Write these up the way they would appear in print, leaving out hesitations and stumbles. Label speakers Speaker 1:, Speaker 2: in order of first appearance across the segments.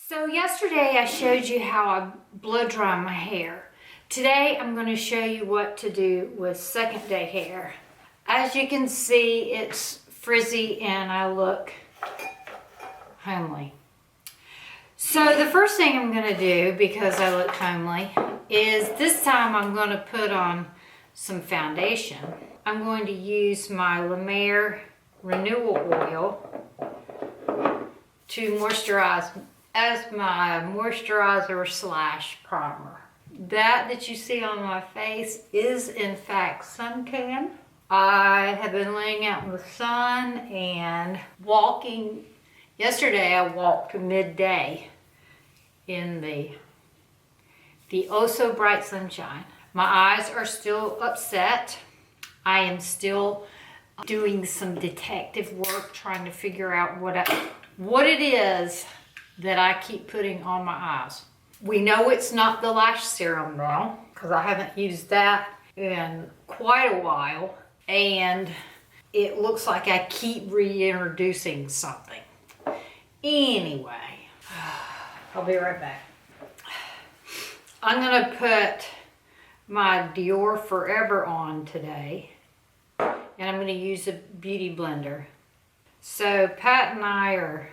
Speaker 1: So yesterday I showed you how I blow dry my hair. Today I'm going to show you what to do with second day hair. As you can see, it's frizzy and I look homely. So the first thing I'm going to do, because I look homely, is this time I'm going to put on some foundation. I'm going to use my Mer Renewal Oil to moisturize as my moisturizer slash primer. That you see on my face is in fact suntan. I have been laying out in the sun and walking. Yesterday I walked midday in the oh so bright sunshine. My eyes are still upset. I am still doing some detective work trying to figure out what it is that I keep putting on my eyes. We know it's not the lash serum now, because I haven't used that in quite a while, and it looks like I keep reintroducing something. Anyway, I'll be right back. I'm gonna put my Dior Forever on today, and I'm gonna use a BeautyBlender. So Pat and I are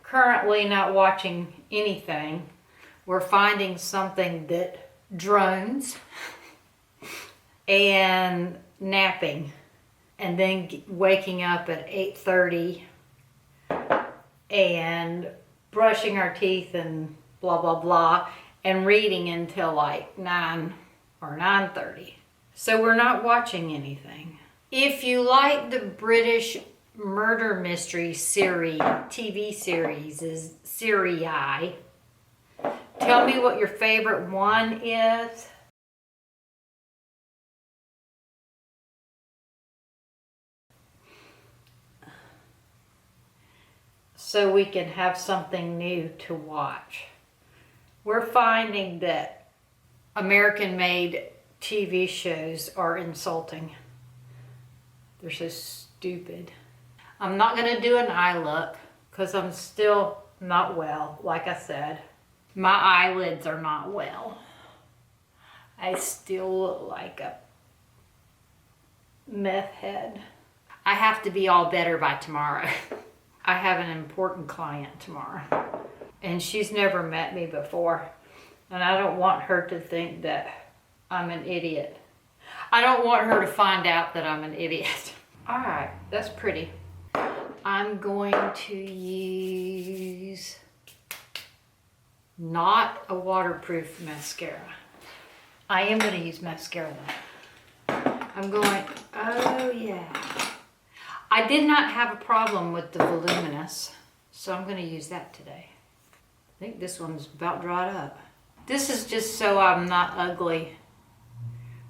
Speaker 1: currently not watching anything. We're finding something that drones and napping, and then waking up at 8:30 and brushing our teeth and blah blah blah, and reading until like 9 or 9:30. So we're not watching anything. If you like the British murder mystery series, TV series is series, tell me what your favorite one is. So we can have something new to watch. We're finding that American-made TV shows are insulting. They're so stupid. I'm not going to do an eye look because I'm still not well. Like I said, my eyelids are not well. I still look like a meth head. I have to be all better by tomorrow. I have an important client tomorrow, and she's never met me before, and I don't want her to think that I'm an idiot. I don't want her to find out that I'm an idiot. All right, that's pretty. I'm going to use not a waterproof mascara. I am going to use mascara though. I'm going, oh yeah. I did not have a problem with the Voluminous, so I'm going to use that today. I think this one's about dried up. This is just so I'm not ugly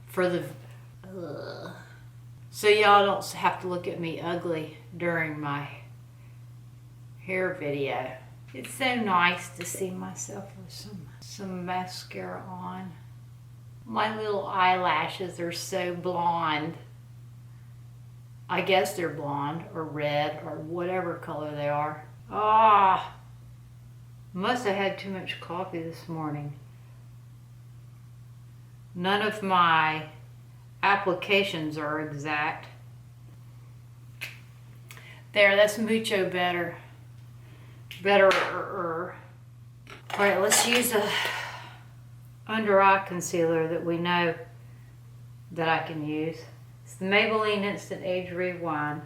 Speaker 1: for the... So y'all don't have to look at me ugly during my hair video. It's so nice to see myself with some mascara on. My little eyelashes are so blonde. I guess they're blonde or red or whatever color they are. Ah, must have had too much coffee this morning. None of my applications are exact. There, that's mucho better. Better. All right, let's use a under eye concealer that we know that I can use. It's the Maybelline Instant Age Rewind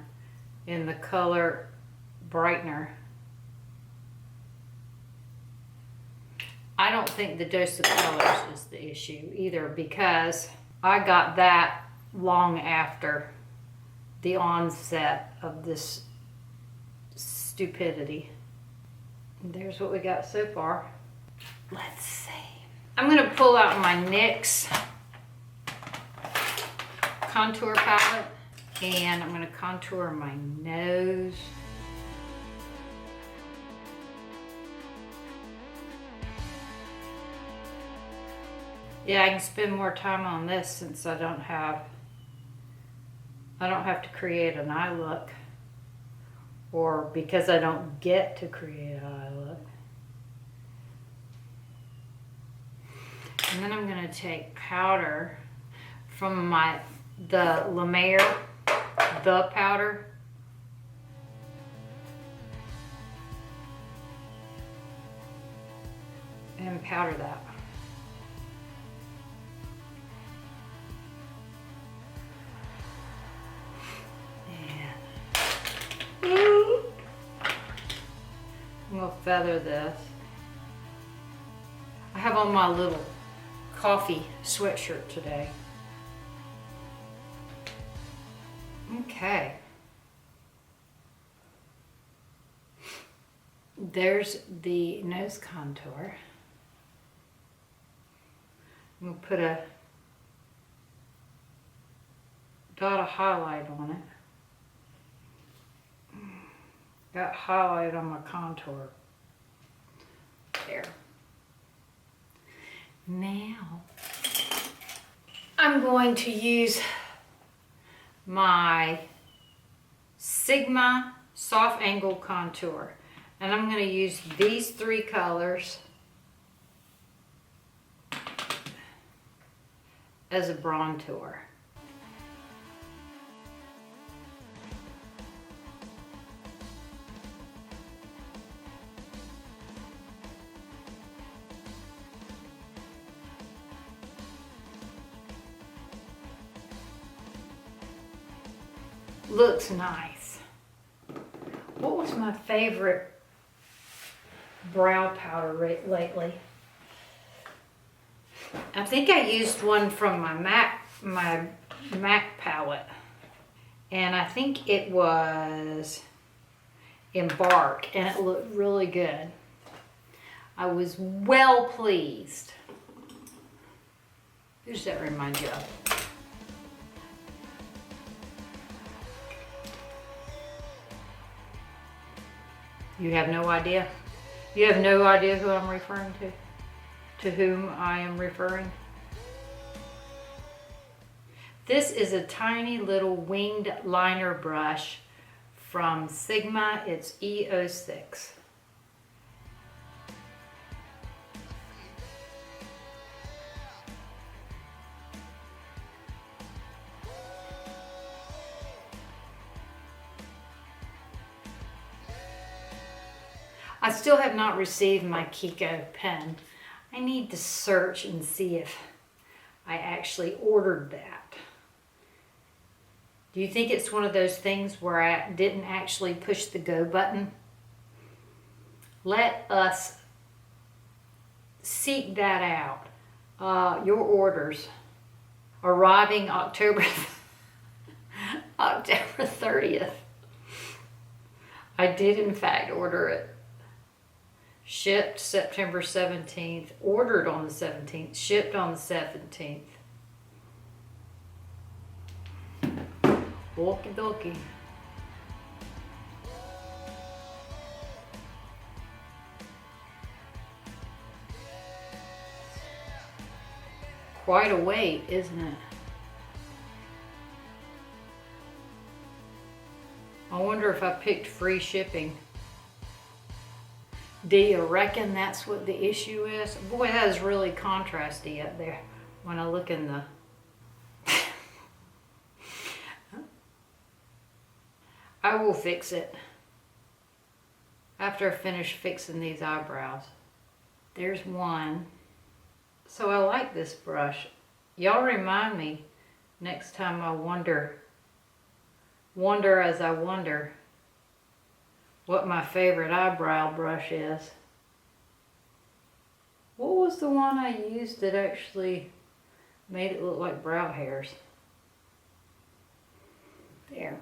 Speaker 1: in the color Brightener. I don't think the dose of colors is the issue either, because I got that long after the onset of this stupidity. And there's what we got so far. Let's see. I'm going to pull out my NYX contour palette, and I'm going to contour my nose. Yeah, I can spend more time on this since I don't have to create an eye look, or because I don't get to create an eye look. And then I'm going to take powder from the Mer The Powder. And powder that. And I'm going to feather this. I have on my little coffee sweatshirt today. Okay. There's the nose contour. I'm going to put a dot of highlight on it. Got highlight on my contour. There. Now, I'm going to use my Sigma Soft Angle Contour. And I'm going to use these three colors as a bronzer. Looks nice. What was my favorite brow powder lately? I think I used one from my MAC palette, and I think it was Embark, and it looked really good. I was well pleased. Who does that remind you of? You have no idea? You have no idea who I'm referring to? To whom I am referring? This is a tiny little winged liner brush from Sigma. It's E06. I still have not received my Kiko pen. I need to search and see if I actually ordered that. Do you think it's one of those things where I didn't actually push the go button? Let us seek that out. Your orders arriving October 30th. I did in fact order it. Shipped September 17th, ordered on the 17th, shipped on the 17th. Okie dokie. Quite a weight, isn't it? I wonder if I picked free shipping. Do you reckon that's what the issue is? Boy, that is really contrasty up there when I look in the... I will fix it after I finish fixing these eyebrows. There's one. So I like this brush. Y'all remind me next time I wonder as I wonder what my favorite eyebrow brush is. What was the one I used that actually made it look like brow hairs? There.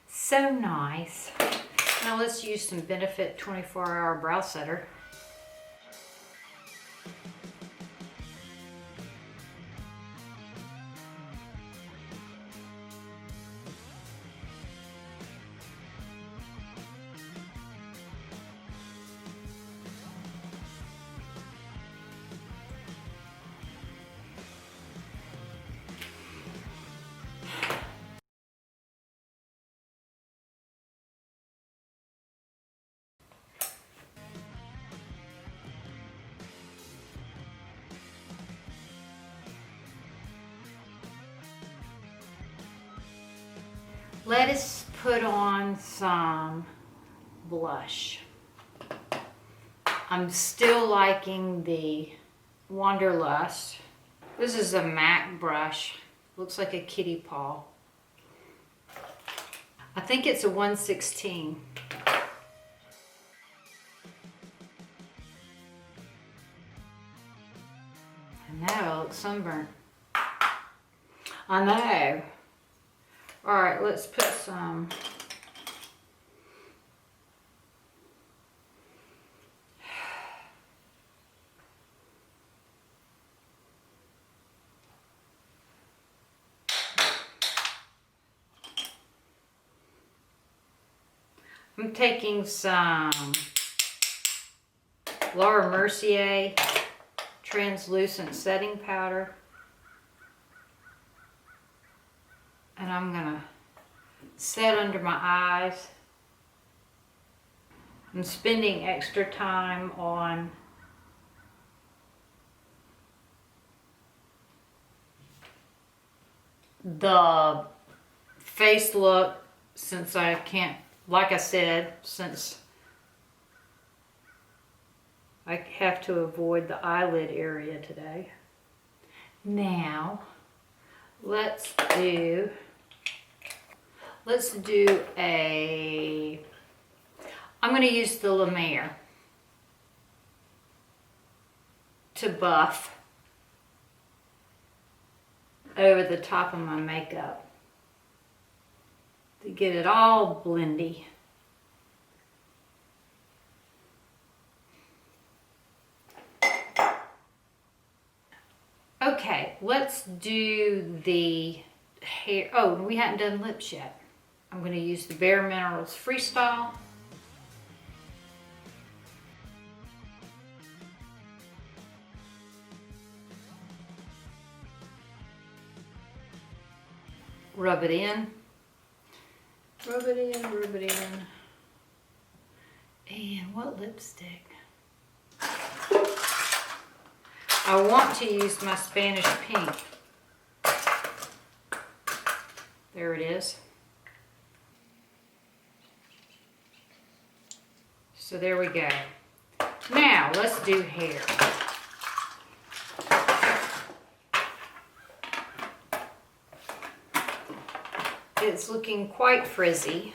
Speaker 1: So nice. Now let's use some Benefit 24-Hour Brow Setter. Let us put on some blush. I'm still liking the Wanderlust. This is a MAC brush. Looks like a kitty paw. I think it's a 1/16. I know, I look sunburned. I know. All right, let's put some. I'm taking some Mercier translucent setting powder, and I'm gonna set under my eyes. I'm spending extra time on the face look since I can't, like I said, since I have to avoid the eyelid area today. Now, let's do I'm going to use the La Mer to buff over the top of my makeup to get it all blendy. Okay, let's do the hair. Oh, we hadn't done lips yet. I'm going to use the BareMinerals Freestyle. Rub it in. Rub it in, rub it in. And what lipstick? I want to use my Spanish pink. There it is. So there we go. Now let's do hair. It's looking quite frizzy,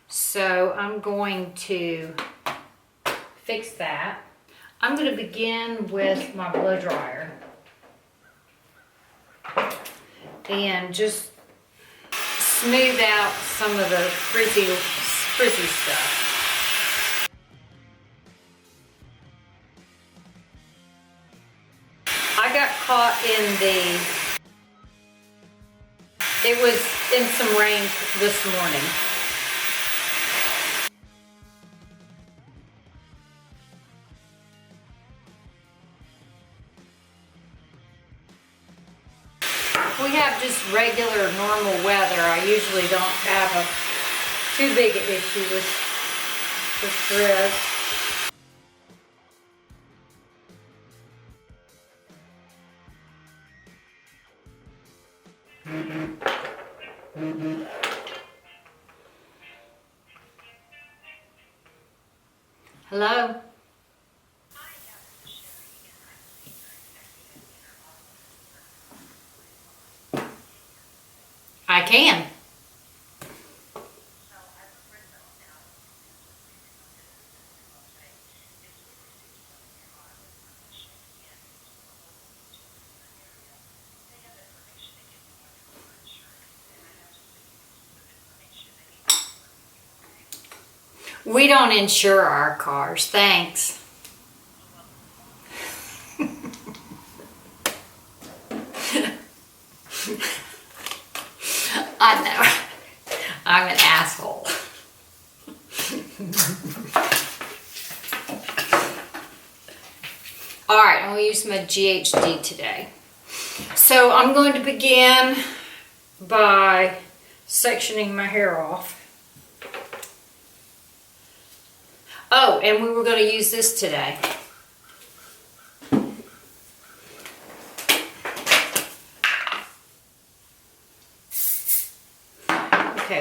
Speaker 1: so I'm going to fix that. I'm going to begin with my blow dryer and just smooth out some of the frizzy stuff. I got caught it was in some rain this morning. We have just regular normal weather. I usually don't have too big an issue with frizz. Hello? I can. We don't insure our cars, thanks. I know, I'm an asshole. All right, I'm gonna use my GHD today. So I'm going to begin by sectioning my hair off. Oh, and we were going to use this today.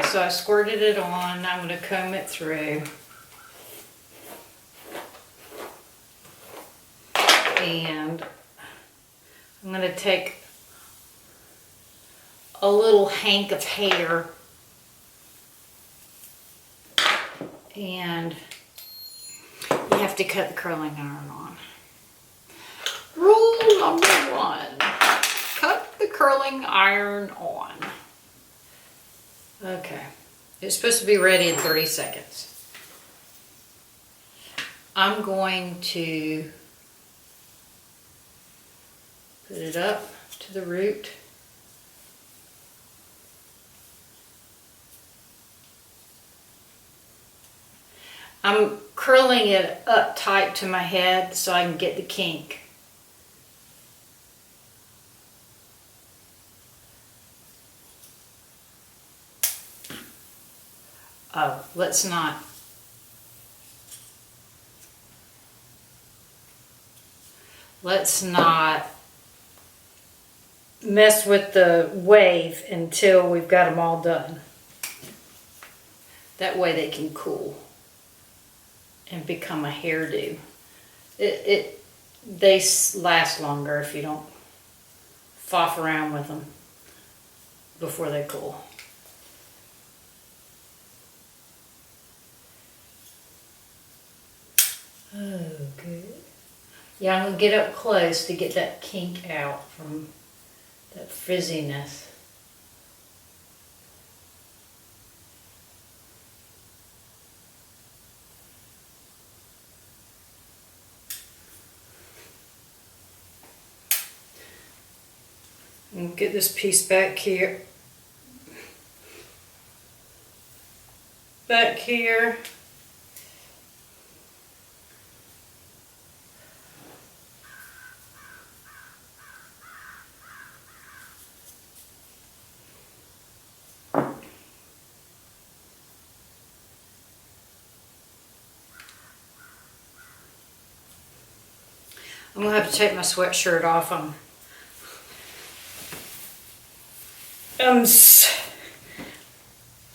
Speaker 1: so I squirted it on. I'm going to comb it through. And I'm going to take a little hank of hair and you have to cut the curling iron on. Rule number 1, cut the curling iron on. Okay, it's supposed to be ready in 30 seconds. I'm going to put it up to the root. I'm curling it up tight to my head so I can get the kink. Oh, let's not mess with the wave until we've got them all done. That way they can cool and become a hairdo. They last longer if you don't faff around with them before they cool. Oh, good. Yeah, I'm gonna get up close to get that kink out from that frizziness. And get this piece back here. Back here. I'm gonna have to take my sweatshirt off.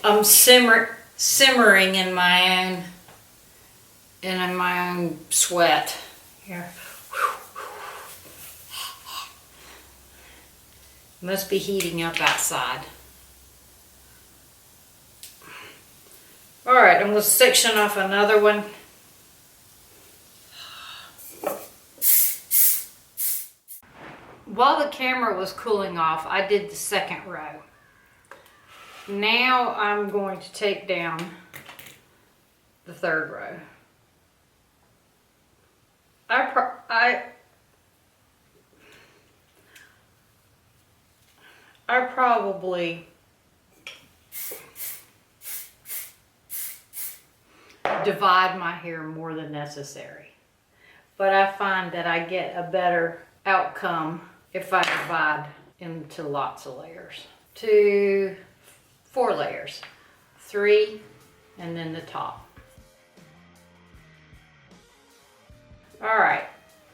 Speaker 1: I'm simmering in my own sweat here. Must be heating up outside. All right, I'm gonna section off another one. While the camera was cooling off, I did the second row. Now I'm going to take down the third row. I probably divide my hair more than necessary, but I find that I get a better outcome if I divide into lots of layers. 4 layers, 3, and then the top. All right,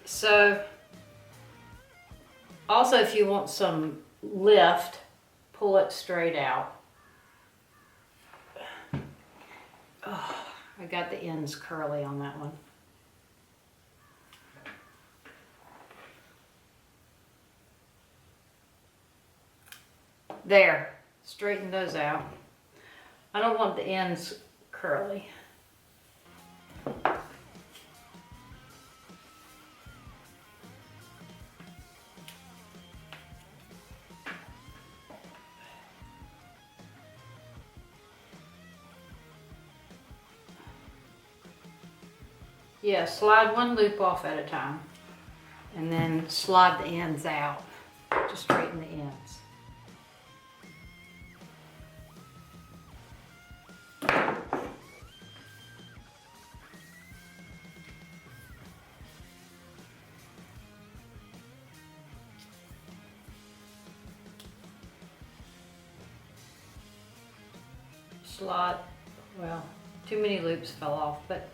Speaker 1: so also if you want some lift, pull it straight out. Oh, I got the ends curly on that one. There, straighten those out. I don't want the ends curly. Yeah, slide one loop off at a time and then slide the ends out to straighten the ends. Slide, well, too many loops fell off, but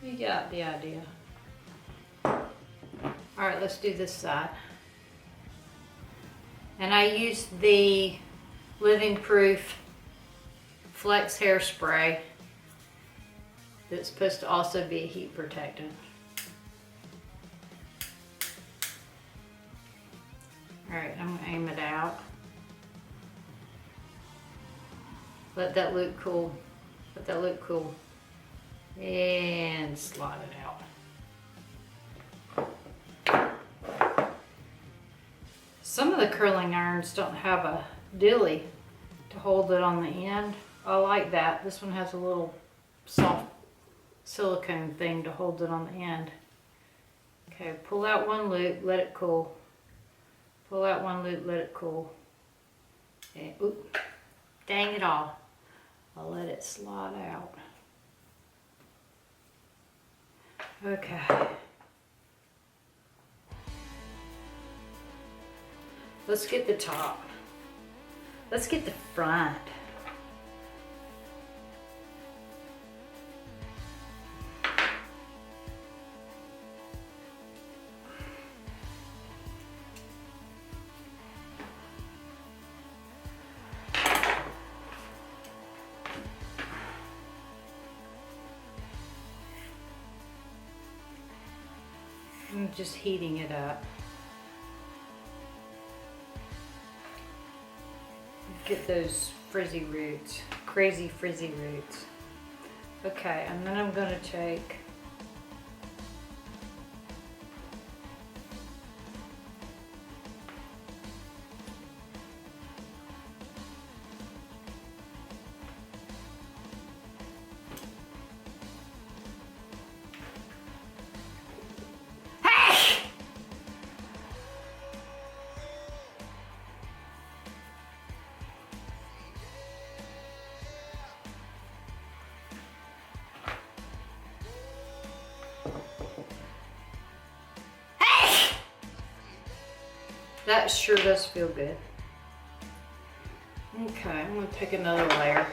Speaker 1: you got the idea. All right, let's do this side. And I used the Living Proof Flex hairspray that's supposed to also be a heat protectant. All right, I'm gonna aim it out. Let that look cool. Let that look cool. And slide it out. Some of the curling irons don't have a dilly to hold it on the end. I like that. This one has a little soft silicone thing to hold it on the end. Okay, pull out one loop, let it cool. Pull out one loop, let it cool. And, oop, dang it all. I'll let it slide out. Okay. Let's get the top. Let's get the front. I'm just heating it up. Get those frizzy roots, crazy frizzy roots. Okay, and then I'm gonna take that sure does feel good. Okay, I'm gonna pick another layer.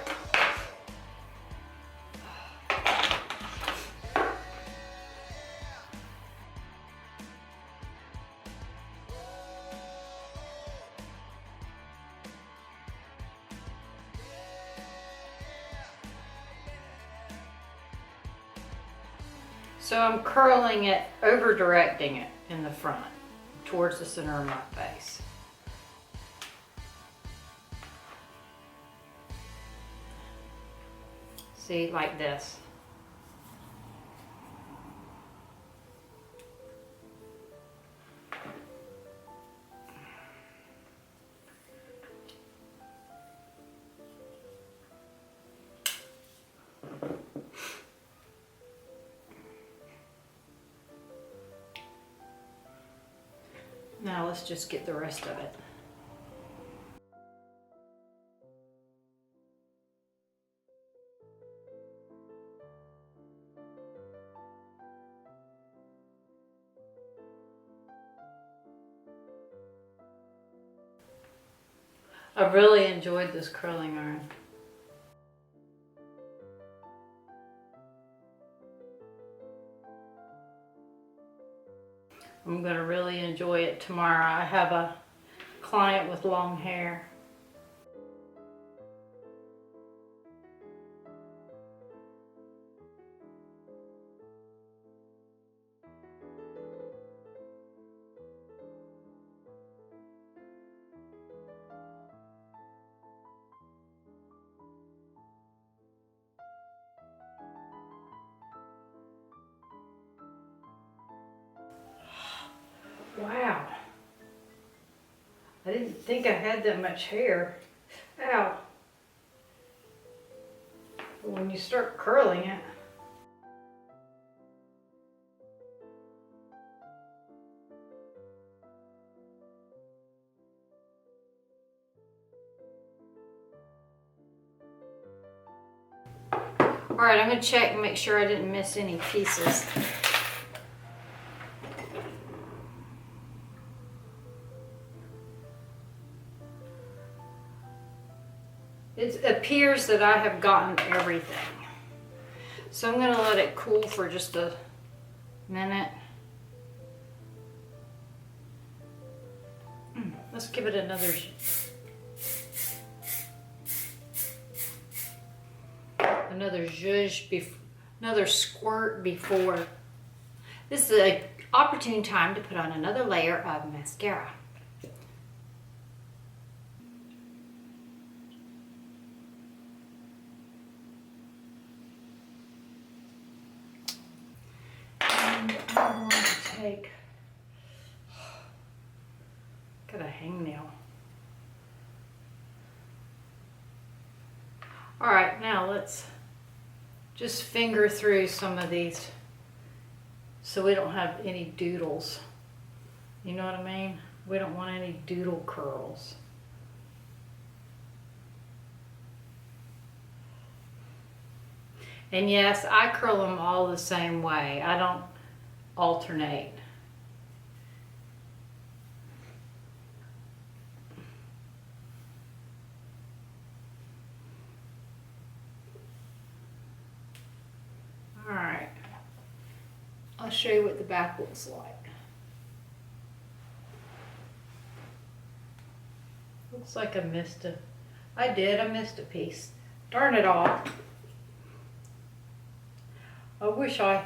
Speaker 1: So I'm curling it, over directing it in the front, towards the center of my face. See, like this. Now let's just get the rest of it. I really enjoyed this curling iron. I'm going to really enjoy it tomorrow. I have a client with long hair. Wow. I didn't think I had that much hair. Ow. But when you start curling it, all right, I'm going to check and make sure I didn't miss any pieces. It appears that I have gotten everything. So I'm going to let it cool for just a minute. Let's give it another. another zhuzh, another squirt before. This is an opportune time to put on another layer of mascara. And I'm going to take, got a hangnail. All right, now let's just finger through some of these so we don't have any doodles. You know what I mean? We don't want any doodle curls. And yes, I curl them all the same way. I don't alternate. All right, I'll show you what the back looks like. Looks like I missed a piece. Darn it all. I wish I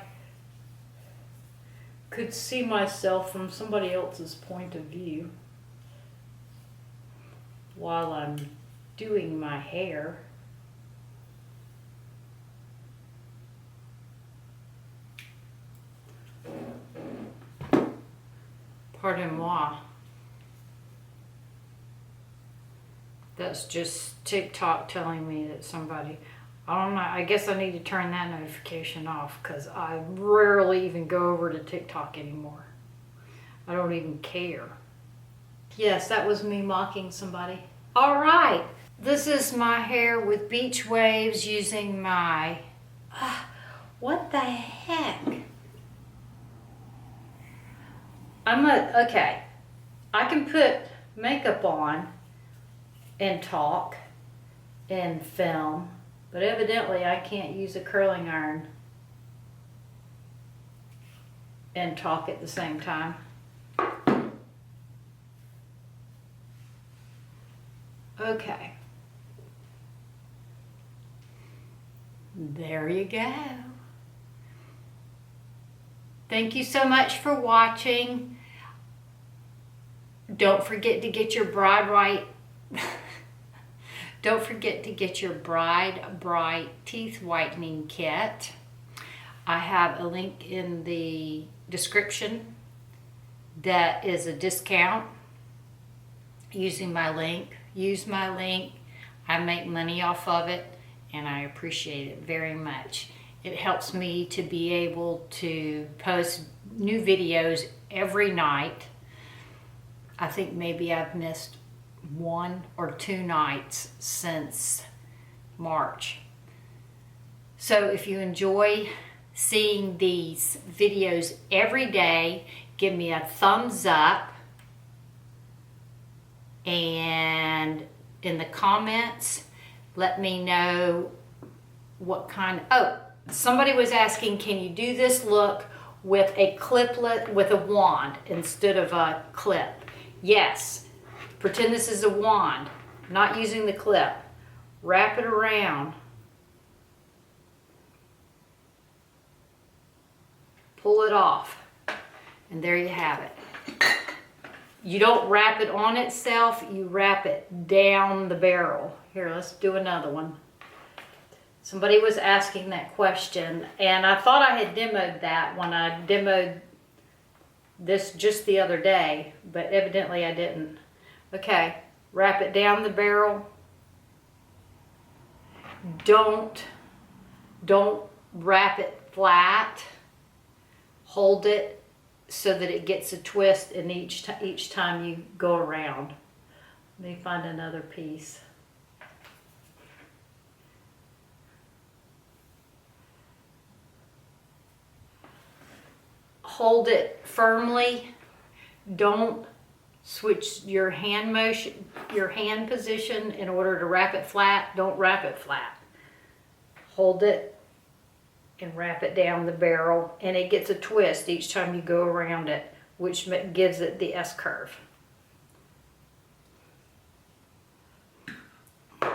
Speaker 1: could see myself from somebody else's point of view while I'm doing my hair. Pardon moi. That's just TikTok telling me that somebody, I don't know, I guess I need to turn that notification off because I rarely even go over to TikTok anymore. I don't even care. Yes, that was me mocking somebody. All right, this is my hair with beach waves using my, what the heck? Okay, I can put makeup on and talk and film, but evidently I can't use a curling iron and talk at the same time. Okay. There you go. Thank you so much for watching. Don't forget to get your Brite teeth whitening kit. I have a link in the description that is a discount. Using my link. Use my link. I make money off of it and I appreciate it very much. It helps me to be able to post new videos every night. I think maybe I've missed 1 or 2 nights since March. So if you enjoy seeing these videos every day, give me a thumbs up, and in the comments let me know what kind of, oh, somebody was asking, can you do this look with a cliplet, with a wand instead of a clip? Yes. Pretend this is a wand, not using the clip. Wrap it around. Pull it off. And there you have it. You don't wrap it on itself, you wrap it down the barrel. Here, let's do another one. Somebody was asking that question, and I thought I had demoed that when I demoed this just the other day, but evidently I didn't. Okay, wrap it down the barrel. Don't wrap it flat. Hold it so that it gets a twist in each time you go around. Let me find another piece. Hold it firmly. Don't switch your hand motion, your hand position in order to wrap it flat. Don't wrap it flat. Hold it and wrap it down the barrel, and it gets a twist each time you go around it, which gives it the S-curve.